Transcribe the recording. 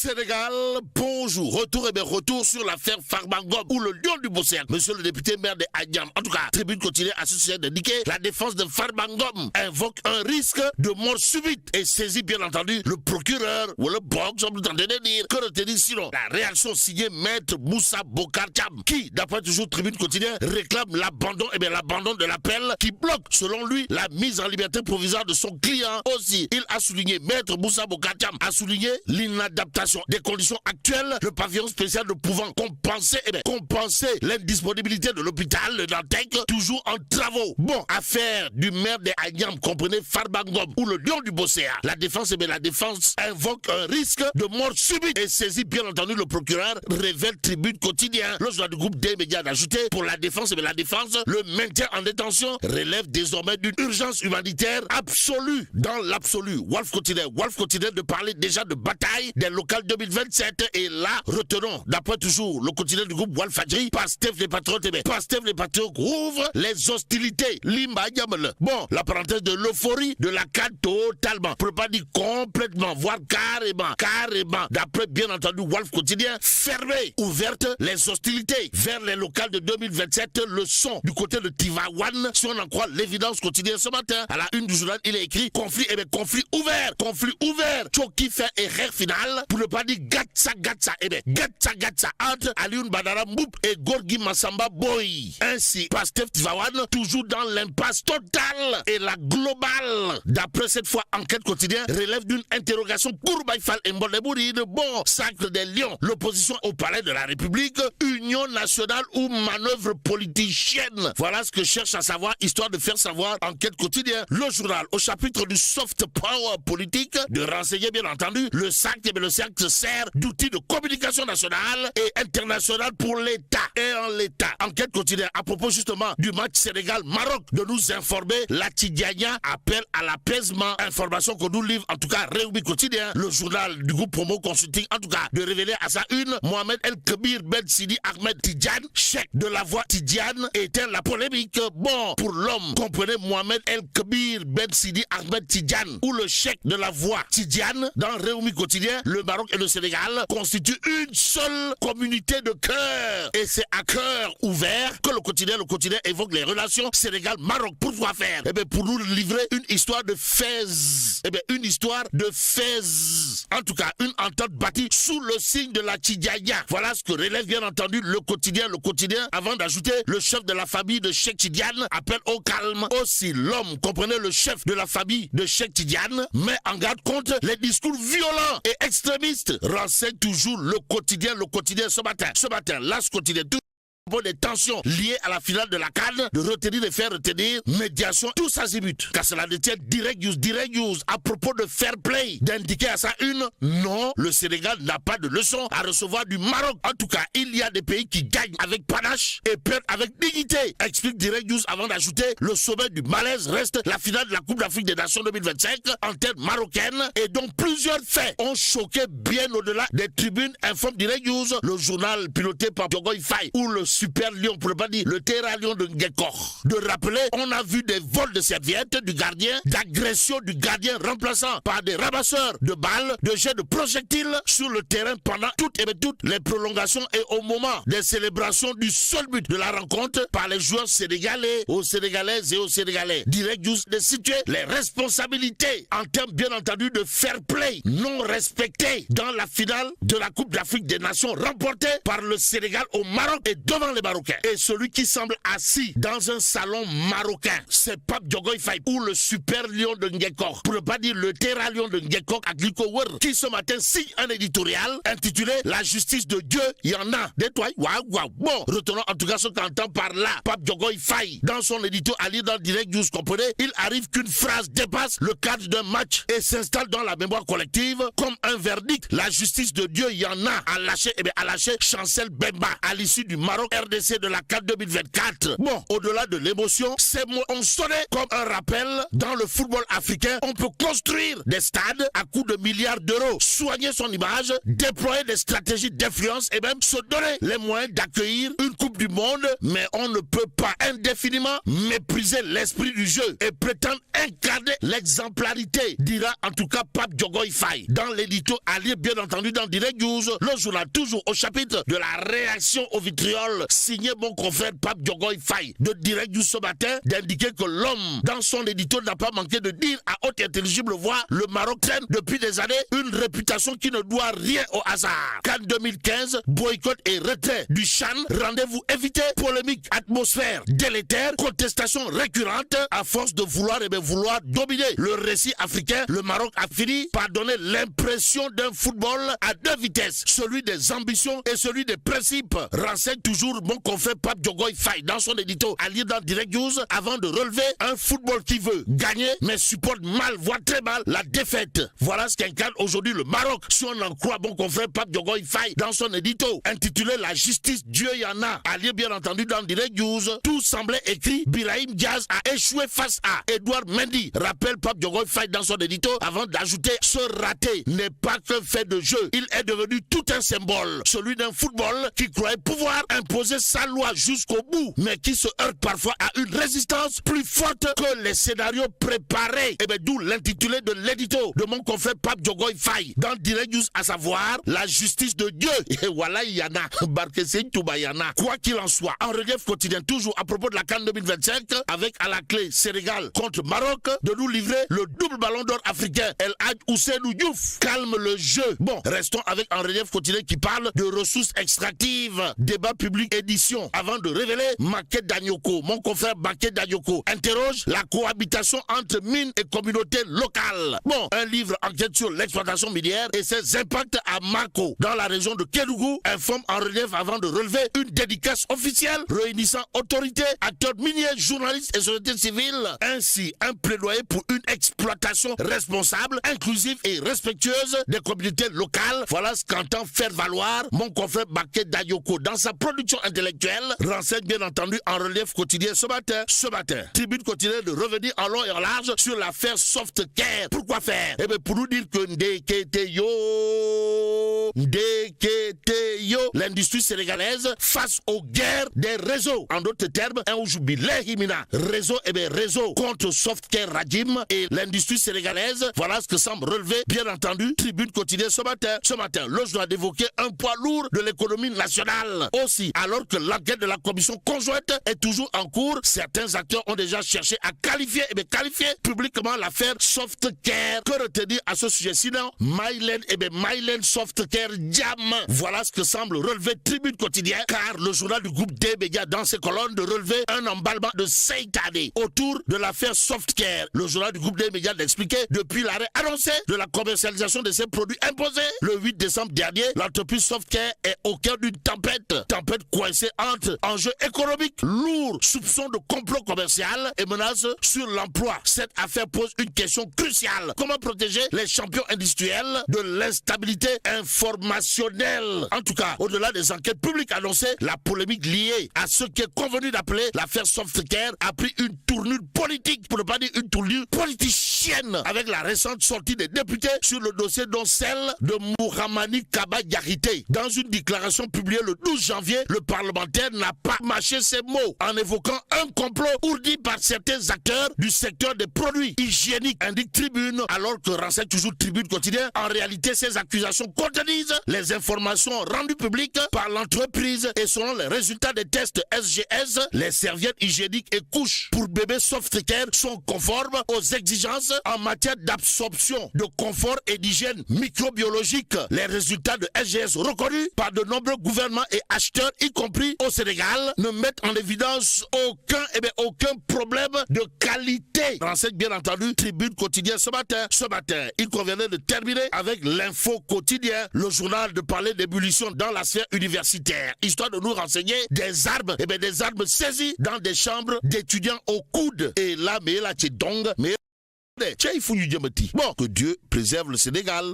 Sénégal, bonjour. Retour sur l'affaire Farba-Ngom ou le lion du Bocéan. Monsieur le député maire de Agnam. En tout cas, tribune continue associée d'indiquer la défense de Farba-Ngom invoque un risque de mort subite et saisit bien entendu le procureur ou le box, on vous entendez dire. Que retenir sinon la réaction signée maître Moussa Bocar Thiam qui, d'après toujours tribune continue, réclame l'abandon de l'appel qui bloque, selon lui, la mise en liberté provisoire de son client. Aussi, il a souligné, maître Moussa Bocar Thiam a souligné l'inadaptation des conditions actuelles, le pavillon spécial ne pouvant compenser l'indisponibilité de l'hôpital de Dantec, toujours en travaux. Bon, affaire du maire de Agnam, comprenez Farba-Ngom ou le lion du Bocéan. La défense invoque un risque de mort subite et saisit bien entendu le procureur, révèle tribune quotidien. Le journal du groupe des médias d'ajouter pour la défense, le maintien en détention relève désormais d'une urgence humanitaire absolue. Dans l'absolu, Wolf quotidien de parler déjà de bataille des locales 2027 et là, retenons, d'après toujours le quotidien du groupe Wolf Fadji, Pastef les patriotes ouvre les hostilités. Bon, la parenthèse de l'euphorie de la CAD totalement, pour ne pas dire complètement, voire carrément, d'après bien entendu Wolf quotidien, fermé, ouverte les hostilités vers les locales de 2027, le son du côté de Tivaouane, si on en croit l'évidence quotidienne ce matin. À la une du journal, il est écrit conflit ouvert. Choki fait erreur finale, pour ne pas dire gatsa, entre Alioune Badara Mboup et Gorgui Massamba Boy. Ainsi, Pastef Tivaouane, toujours dans l'impasse totale et la globale. D'après cette fois, enquête quotidienne relève d'une interrogation pour Baïfal et Mbolebouride. Bon, sacre des lions, l'opposition au palais de la République, union nationale ou manœuvre politicienne. Voilà ce que cherche à savoir, histoire de faire savoir enquête quotidienne. Le journal, au chapitre du soft power politique, de renseigner bien entendu, le cercle se sert d'outils de communication nationale et internationale pour l'État. Et en l'État, enquête quotidienne à propos justement du match Sénégal-Maroc, de nous informer, la Tidjania appelle à l'apaisement. Information qu'on nous livre, en tout cas, Réumi quotidien, le journal du groupe Promo Consulting, en tout cas, de révéler à sa une, Mohamed El Kebir Ben Sidi Ahmed Tidjane, chef de la voix Tidjane, éteint la polémique. Bon, pour l'homme, comprenez Mohamed El Kebir Ben Sidi Ahmed Tidjane, ou le chef de la voix Tidjane, dans Réumi quotidien, le Maroc et le Sénégal constituent une seule communauté de cœur. Et c'est à cœur ouvert que le quotidien évoque les relations Sénégal-Maroc. Pourquoi faire? Eh bien, pour nous livrer une histoire de Fès. En tout cas, une entente bâtie sous le signe de la Tidjania. Voilà ce que relève bien entendu le quotidien, avant d'ajouter le chef de la famille de Cheikh Tidiane appelle au calme. Aussi, l'homme, comprenez le chef de la famille de Cheikh Tidiane, met en garde contre les discours violents et extrémistes. Renseigne toujours le quotidien ce matin. Là, ce quotidien, des tensions liées à la finale de la CAN, de retenir et faire retenir, médiation, tous azimuts. Car cela détient direct news à propos de fair play, d'indiquer à sa une, non, le Sénégal n'a pas de leçon à recevoir du Maroc. En tout cas, il y a des pays qui gagnent avec panache et perdent avec dignité. Explique direct news avant d'ajouter, le sommet du malaise reste la finale de la Coupe d'Afrique des Nations 2025 en terre marocaine et donc plusieurs faits ont choqué bien au-delà des tribunes, informe direct news, le journal piloté par Diogoy Faye ou le Super Lion, pour ne pas dire le Terra Lion de Ngekor. De rappeler, on a vu des vols de serviettes du gardien, d'agression du gardien remplaçant par des rabasseurs de balles, de jets de projectiles sur le terrain pendant toutes les prolongations et au moment des célébrations du seul but de la rencontre par les joueurs sénégalais, aux Sénégalaises et aux Sénégalais. Direct News de situer les responsabilités en termes bien entendu de fair play non respecté dans la finale de la Coupe d'Afrique des Nations remportée par le Sénégal au Maroc et devant les Marocains. Et celui qui semble assis dans un salon marocain, c'est Pape Diogoy Faye ou le Super Lion de Ngekor, pour ne pas dire le Terra Lion de Ngekor à Glikower, qui ce matin signe un éditorial intitulé La justice de Dieu, il y en a. Détoile, waouh. Bon, retenons en tout cas ce qu'entend par là Pape Diogoy Faye. Dans son édito à lire dans Direct News, comprenez, il arrive qu'une phrase dépasse le cadre d'un match et s'installe dans la mémoire collective comme un verdict. La justice de Dieu, il y en a. À lâcher Chancel Bemba à l'issue du Maroc RDC de la CAN 2024. Bon, au-delà de l'émotion, ces mots ont sonné comme un rappel. Dans le football africain, on peut construire des stades à coût de milliards d'euros, soigner son image, déployer des stratégies d'influence et même se donner les moyens d'accueillir une Coupe du Monde, mais on ne peut pas indéfiniment mépriser l'esprit du jeu et prétendre incarner l'exemplarité, dira en tout cas Pape Diogoye Faye. Dans l'édito à lire bien entendu dans Direct News, le journal toujours au chapitre de la réaction au vitriol, signé mon confrère Pape Diogoye Faye de Direct News ce matin, d'indiquer que l'homme, dans son édito, n'a pas manqué de dire à haute et intelligible voix, le Maroc traîne depuis des années une réputation qui ne doit rien au hasard. CAN 2015, boycott et retrait du CHAN, rendez-vous évité, polémique, atmosphère délétère, contestation récurrente, à force de vouloir dominer le récit africain, le Maroc a fini par donner l'impression d'un football à deux vitesses, celui des ambitions et celui des principes. Renseigne toujours mon confrère Pape Diogoye Faye dans son édito à lire dans Direct News avant de relever un football qui veut gagner mais supporte mal, voire très mal la défaite. Voilà ce qu'incarne aujourd'hui le Maroc, si on en croit mon confrère Pape Diogoye Faye dans son édito intitulé La justice, Dieu y en a, à lire bien entendu dans Direct News. Tout semblait écrit, Brahim Diaz a échoué face à Edouard Mendy, rappelle Pape Diogoye Faye dans son édito avant d'ajouter, ce raté n'est pas qu'un fait de jeu, il est devenu tout un symbole, celui d'un football qui croyait pouvoir imposer sa loi jusqu'au bout, mais qui se heurte parfois à une résistance plus forte que les scénarios préparés. Et bien d'où l'intitulé de l'édito de mon confrère Pape Diogoye Faye dans Direct News, à savoir la justice de Dieu. Et voilà, il y en a. Quoi qu'il en soit, en relief quotidien toujours à propos de la CAN 2025, avec à la clé Sénégal contre Maroc, de nous livrer le double ballon d'or africain El Hadj Ousseynou Diouf. Calme le jeu. Bon, restons avec en relief quotidien qui parle de ressources extractives. Débat public édition. Avant de révéler Maké Danyoko, mon confrère Maké Danyoko interroge la cohabitation entre mines et communautés locales. Bon, un livre enquête sur l'exploitation minière et ses impacts à Mako, dans la région de Kédougou, informe en relief avant de relever une dédicace officielle réunissant autorités, acteurs miniers, journalistes et société civile. Ainsi, un plaidoyer pour une exploitation responsable, inclusive et respectueuse des communautés locales. Voilà ce qu'entend faire valoir mon confrère Maké Danyoko dans sa production intellectuelle. Renseigne bien entendu en relief quotidien ce matin. Tribune quotidienne de revenir en long et en large sur l'affaire Softcare. Pourquoi faire? Eh bien pour nous dire que Ndeketeyo, l'industrie sénégalaise face aux guerres des réseaux. En d'autres termes, un jubilé himina. Réseau, eh bien réseau contre Softcare Rajim et l'industrie sénégalaise. Voilà ce que semble relever, bien entendu, Tribune quotidienne ce matin. Ce matin, le journal d'évoquer un poids lourd de l'économie nationale. Aussi, alors que l'enquête de la commission conjointe est toujours en cours, certains acteurs ont déjà cherché à qualifier publiquement l'affaire Softcare. Que retenir à ce sujet sinon Mylen Softcare Jam. Voilà ce que semble relever Tribune quotidien, car le journal du groupe D-Média dans ses colonnes de relever un emballement de 5 années autour de l'affaire Softcare. Le journal du groupe D-Média d'expliquer depuis l'arrêt annoncé de la commercialisation de ces produits imposés le 8 décembre dernier, l'entreprise Softcare est au cœur d'une tempête coincée entre enjeux économiques lourds, soupçons de complot commercial et menaces sur l'emploi. Cette affaire pose une question cruciale. Comment protéger les champions industriels de l'instabilité informationnelle? En tout cas, au-delà des enquêtes publiques annoncées, la polémique liée à ce qui est convenu d'appeler l'affaire Softcare a pris une tournure politique, pour ne pas dire une tournure politicienne, avec la récente sortie des députés sur le dossier, dont celle de Mouhamani Kaba Diakité. Dans une déclaration publiée le 12 janvier, le parlementaire n'a pas mâché ses mots en évoquant un complot ourdi par certains acteurs du secteur des produits hygiéniques, indique Tribune, alors que renseigne toujours Tribune quotidien. En réalité, ces accusations contredisent les informations rendues publiques par l'entreprise et selon les résultats des tests SGS, les serviettes hygiéniques et couches pour bébés Softcare sont conformes aux exigences en matière d'absorption, de confort et d'hygiène microbiologique. Les résultats de SGS reconnus par de nombreux gouvernements et acheteurs, y compris au Sénégal, ne mettent en évidence aucun problème de qualité. Renseigne bien entendu Tribune quotidien ce matin. Il convenait de terminer avec l'info quotidien, le journal de parler d'ébullition dans la sphère universitaire, histoire de nous renseigner des armes, des armes saisies dans des chambres d'étudiants au coude. Et là, mais là, bon, que Dieu préserve le Sénégal.